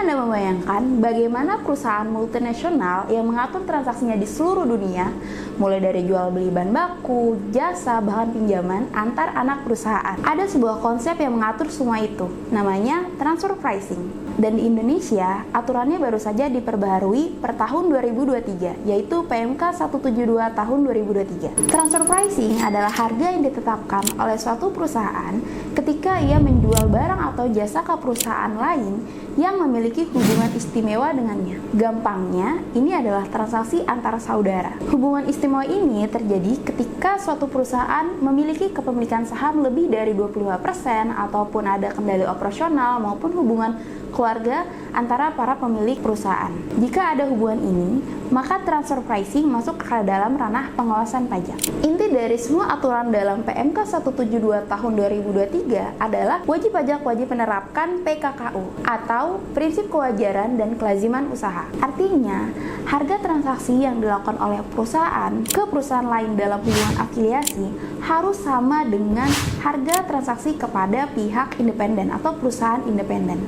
Anda membayangkan bagaimana perusahaan multinasional yang mengatur transaksinya di seluruh dunia, mulai dari jual beli bahan baku, jasa, bahkan pinjaman antar anak perusahaan. Ada sebuah konsep yang mengatur semua itu, namanya transfer pricing. Dan di Indonesia, aturannya baru saja diperbaharui per tahun 2023, yaitu PMK 172 tahun 2023. Transfer pricing adalah harga yang ditetapkan oleh suatu perusahaan ketika ia menjual barang atau jasa ke perusahaan lain yang memiliki hubungan istimewa dengannya. Gampangnya, ini adalah transaksi antara saudara. Hubungan istimewa ini terjadi ketika suatu perusahaan memiliki kepemilikan saham lebih dari 25% ataupun ada kendali operasional maupun hubungan keluarga antara para pemilik perusahaan. Jika ada hubungan ini, maka transfer pricing masuk ke dalam ranah pengawasan pajak. Inti dari semua aturan dalam PMK 172 tahun 2023 adalah wajib pajak wajib menerapkan PKKU atau prinsip kewajaran dan kelaziman usaha. Artinya, harga transaksi yang dilakukan oleh perusahaan ke perusahaan lain dalam hubungan afiliasi harus sama dengan harga transaksi kepada pihak independen atau perusahaan independen.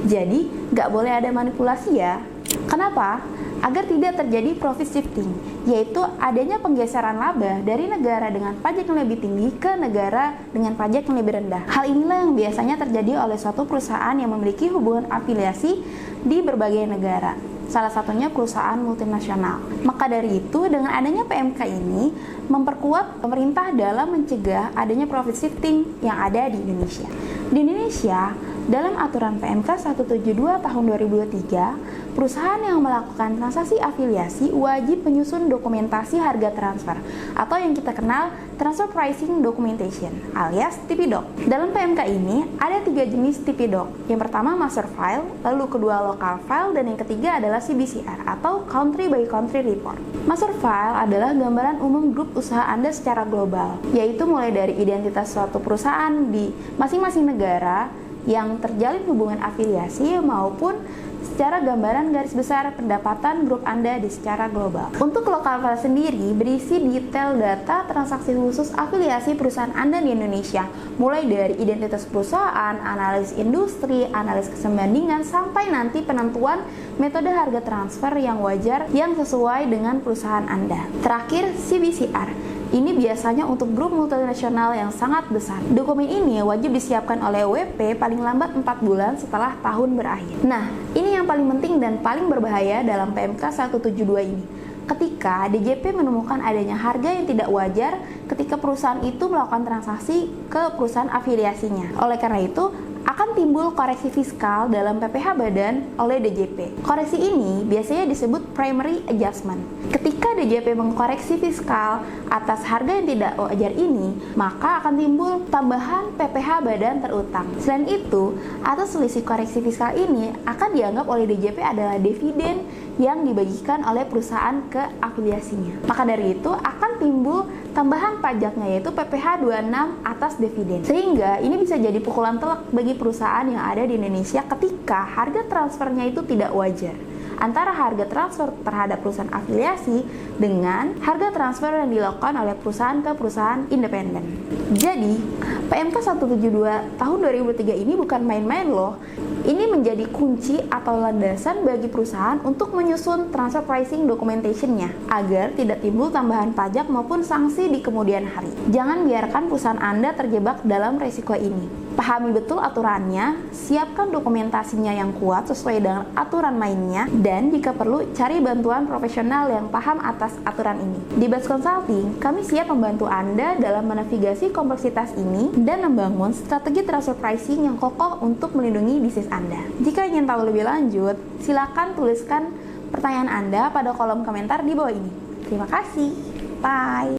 Jadi, nggak boleh ada manipulasi ya. Kenapa? Agar tidak terjadi profit shifting, yaitu adanya penggeseran laba dari negara dengan pajak yang lebih tinggi ke negara dengan pajak yang lebih rendah. Hal inilah yang biasanya terjadi oleh suatu perusahaan yang memiliki hubungan afiliasi di berbagai negara, salah satunya perusahaan multinasional. Maka dari itu, dengan adanya PMK ini memperkuat pemerintah dalam mencegah adanya profit shifting yang ada di Indonesia. Di Indonesia, dalam aturan PMK 172 tahun 2023, perusahaan yang melakukan transaksi afiliasi wajib menyusun dokumentasi harga transfer atau yang kita kenal Transfer Pricing Documentation alias TPDoc. Dalam PMK ini ada 3 jenis TPDoc. Yang pertama Master File, lalu kedua Local File, dan yang ketiga adalah CBCR atau Country by Country Report. Master File adalah gambaran umum grup usaha Anda secara global, yaitu mulai dari identitas suatu perusahaan di masing-masing negara yang terjalin hubungan afiliasi maupun secara gambaran garis besar pendapatan grup Anda di secara global. Untuk local file sendiri berisi detail data transaksi khusus afiliasi perusahaan Anda di Indonesia, mulai dari identitas perusahaan, analisis industri, analisis kesembandingan, sampai nanti penentuan metode harga transfer yang wajar yang sesuai dengan perusahaan Anda. Terakhir, CBCR. Ini biasanya untuk grup multinasional yang sangat besar. Dokumen ini wajib disiapkan oleh WP paling lambat 4 bulan setelah tahun berakhir. Nah, ini yang paling penting dan paling berbahaya dalam PMK 172 ini. Ketika DJP menemukan adanya harga yang tidak wajar ketika perusahaan itu melakukan transaksi ke perusahaan afiliasinya. Oleh karena itu, akan timbul koreksi fiskal dalam PPh badan oleh DJP. Koreksi ini biasanya disebut primary adjustment. Ketika DJP mengkoreksi fiskal atas harga yang tidak wajar ini, maka akan timbul tambahan PPh badan terutang. Selain itu, atas selisih koreksi fiskal ini akan dianggap oleh DJP adalah dividen yang dibagikan oleh perusahaan ke afiliasinya. Maka dari itu akan timbul tambahan pajaknya, yaitu PPh 26 atas dividen. Sehingga ini bisa jadi pukulan telak bagi perusahaan yang ada di Indonesia ketika harga transfernya itu tidak wajar antara harga transfer terhadap perusahaan afiliasi dengan harga transfer yang dilakukan oleh perusahaan ke perusahaan independen. Jadi, PMK 172 tahun 2003 ini bukan main-main loh. Ini menjadi kunci atau landasan bagi perusahaan untuk menyusun transfer pricing documentation-nya agar tidak timbul tambahan pajak maupun sanksi di kemudian hari. Jangan biarkan perusahaan Anda terjebak dalam resiko ini. Pahami betul aturannya, siapkan dokumentasinya yang kuat sesuai dengan aturan mainnya, dan jika perlu cari bantuan profesional yang paham atas aturan ini. Di Bas Consulting, kami siap membantu Anda dalam menavigasi kompleksitas ini dan membangun strategi transfer pricing yang kokoh untuk melindungi bisnis Anda. Jika ingin tahu lebih lanjut, silakan tuliskan pertanyaan Anda pada kolom komentar di bawah ini. Terima kasih. Bye.